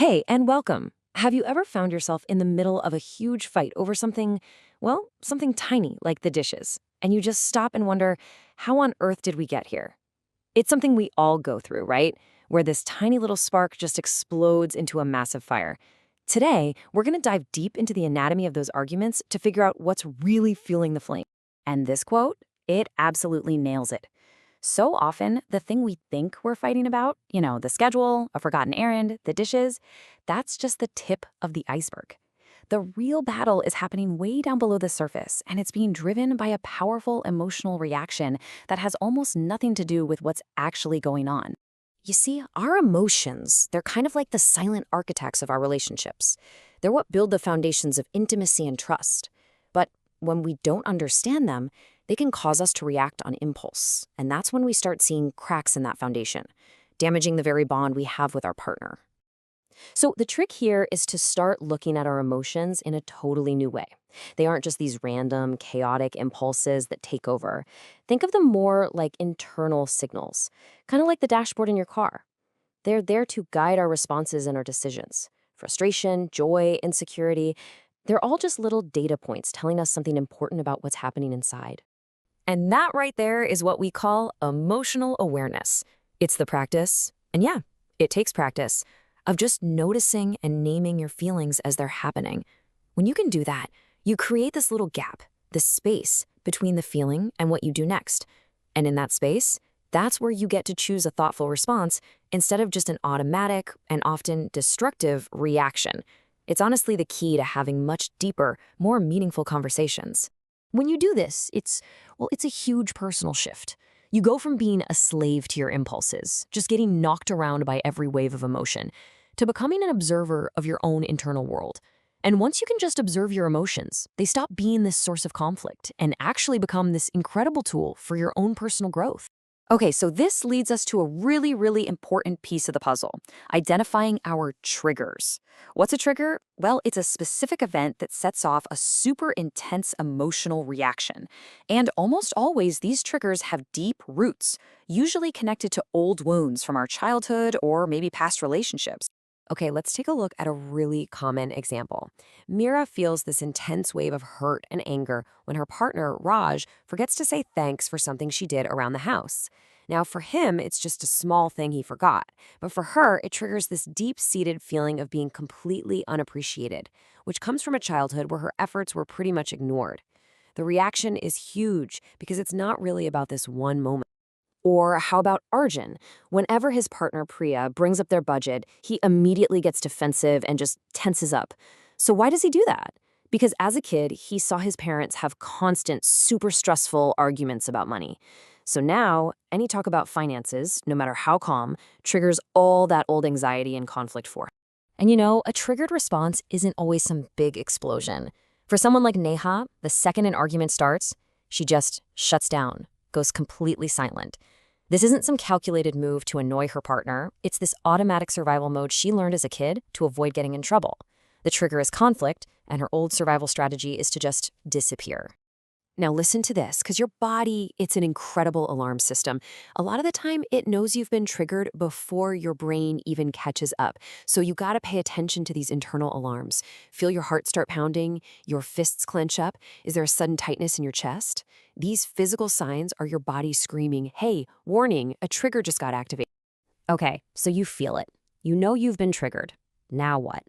Hey, and welcome. Have you ever found yourself in the middle of a huge fight over something, well, something tiny like the dishes, and you just stop and wonder, how on earth did we get here? It's something we all go through, right? Where this tiny little spark just explodes into a massive fire. Today, we're going to dive deep into the anatomy of those arguments to figure out what's really fueling the flame. And this quote, it absolutely nails it. So often, the thing we think we're fighting about, the schedule, a forgotten errand, the dishes, that's just the tip of the iceberg. The real battle is happening way down below the surface, and it's being driven by a powerful emotional reaction that has almost nothing to do with what's actually going on. You see, our emotions, they're kind of like the silent architects of our relationships. They're what build the foundations of intimacy and trust. But when we don't understand them, they can cause us to react on impulse. And that's when we start seeing cracks in that foundation, damaging the very bond we have with our partner. So the trick here is to start looking at our emotions in a totally new way. They aren't just these random, chaotic impulses that take over. Think of them more like internal signals, kind of like the dashboard in your car. They're there to guide our responses and our decisions. Frustration, joy, insecurity, they're all just little data points telling us something important about what's happening inside. And that right there is what we call emotional awareness. It's the practice, and yeah, it takes practice, of just noticing and naming your feelings as they're happening. When you can do that, you create this little gap, this space between the feeling and what you do next. And in that space, that's where you get to choose a thoughtful response instead of just an automatic and often destructive reaction. It's honestly the key to having much deeper, more meaningful conversations. When you do this, it's a huge personal shift. You go from being a slave to your impulses, just getting knocked around by every wave of emotion, to becoming an observer of your own internal world. And once you can just observe your emotions, they stop being this source of conflict and actually become this incredible tool for your own personal growth. Okay, so this leads us to a really, really important piece of the puzzle, identifying our triggers. What's a trigger? Well, it's a specific event that sets off a super intense emotional reaction. And almost always, these triggers have deep roots, usually connected to old wounds from our childhood or maybe past relationships. Okay, let's take a look at a really common example. Mira feels this intense wave of hurt and anger when her partner, Raj, forgets to say thanks for something she did around the house. Now, for him, it's just a small thing he forgot, but for her, it triggers this deep-seated feeling of being completely unappreciated, which comes from a childhood where her efforts were pretty much ignored. The reaction is huge because it's not really about this one moment. Or how about Arjun? Whenever his partner Priya brings up their budget, he immediately gets defensive and just tenses up. So why does he do that? Because as a kid, he saw his parents have constant, super stressful arguments about money. So now, any talk about finances, no matter how calm, triggers all that old anxiety and conflict for him. And a triggered response isn't always some big explosion. For someone like Neha, the second an argument starts, she just shuts down, goes completely silent. This isn't some calculated move to annoy her partner. It's this automatic survival mode she learned as a kid to avoid getting in trouble. The trigger is conflict, and her old survival strategy is to just disappear. Now listen to this, because your body, it's an incredible alarm system. A lot of the time, it knows you've been triggered before your brain even catches up. So you gotta pay attention to these internal alarms. Feel your heart start pounding, your fists clench up. Is there a sudden tightness in your chest? These physical signs are your body screaming, hey, warning, a trigger just got activated. Okay, so you feel it. You know you've been triggered. Now what?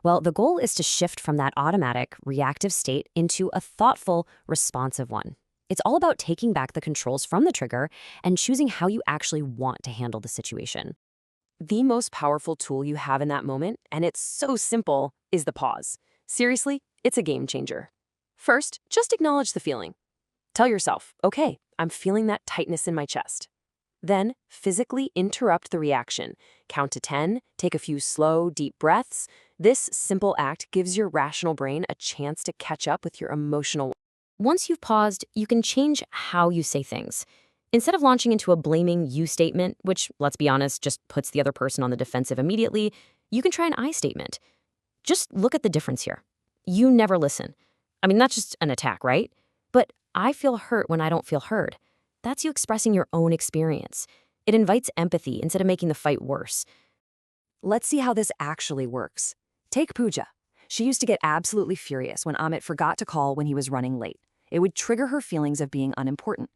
Well, the goal is to shift from that automatic, reactive state into a thoughtful, responsive one. It's all about taking back the controls from the trigger and choosing how you actually want to handle the situation. The most powerful tool you have in that moment, and it's so simple, is the pause. Seriously, it's a game changer. First, just acknowledge the feeling. Tell yourself, okay, I'm feeling that tightness in my chest. Then, physically interrupt the reaction. Count to 10, take a few slow, deep breaths. This simple act gives your rational brain a chance to catch up with your emotional. Once you've paused, you can change how you say things. Instead of launching into a blaming you statement, which, let's be honest, just puts the other person on the defensive immediately, you can try an I statement. Just look at the difference here. You never listen. I mean, that's just an attack, right? But I feel hurt when I don't feel heard. That's you expressing your own experience. It invites empathy instead of making the fight worse. Let's see how this actually works. Take Pooja. She used to get absolutely furious when Amit forgot to call when he was running late. It would trigger her feelings of being unimportant.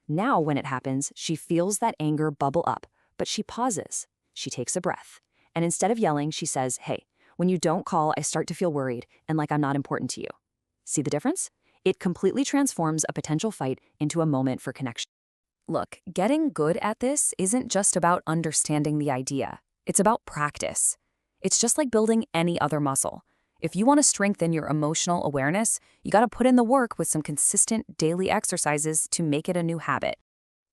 Now, when it happens, she feels that anger bubble up, but she pauses. She takes a breath. And instead of yelling, she says, "Hey, when you don't call, I start to feel worried and like I'm not important to you." See the difference? It completely transforms a potential fight into a moment for connection. Look, getting good at this isn't just about understanding the idea. It's about practice. It's just like building any other muscle. If you want to strengthen your emotional awareness, you got to put in the work with some consistent daily exercises to make it a new habit.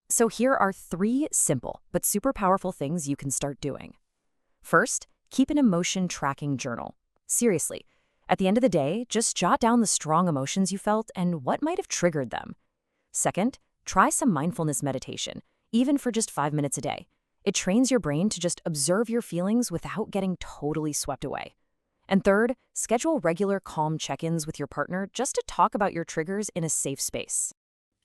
So here are 3 simple but super powerful things you can start doing. First, keep an emotion tracking journal. Seriously, at the end of the day, just jot down the strong emotions you felt and what might have triggered them. Second, try some mindfulness meditation, even for just 5 minutes a day. It trains your brain to just observe your feelings without getting totally swept away. And third, schedule regular calm check-ins with your partner just to talk about your triggers in a safe space.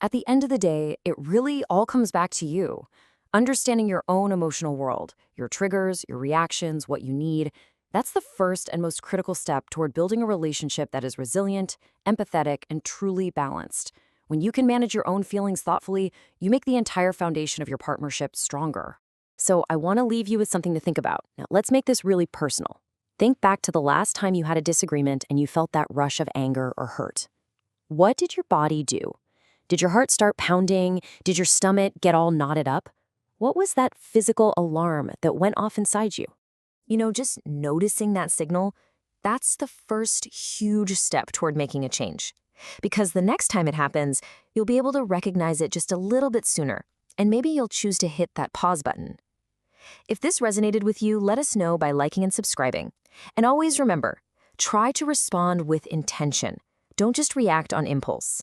At the end of the day, it really all comes back to you. Understanding your own emotional world, your triggers, your reactions, what you need, that's the first and most critical step toward building a relationship that is resilient, empathetic, and truly balanced. When you can manage your own feelings thoughtfully, you make the entire foundation of your partnership stronger. So I want to leave you with something to think about. Now, let's make this really personal. Think back to the last time you had a disagreement and you felt that rush of anger or hurt. What did your body do? Did your heart start pounding? Did your stomach get all knotted up? What was that physical alarm that went off inside you? Just noticing that signal, that's the first huge step toward making a change. Because the next time it happens, you'll be able to recognize it just a little bit sooner, and maybe you'll choose to hit that pause button. If this resonated with you, let us know by liking and subscribing. And always remember, try to respond with intention. Don't just react on impulse.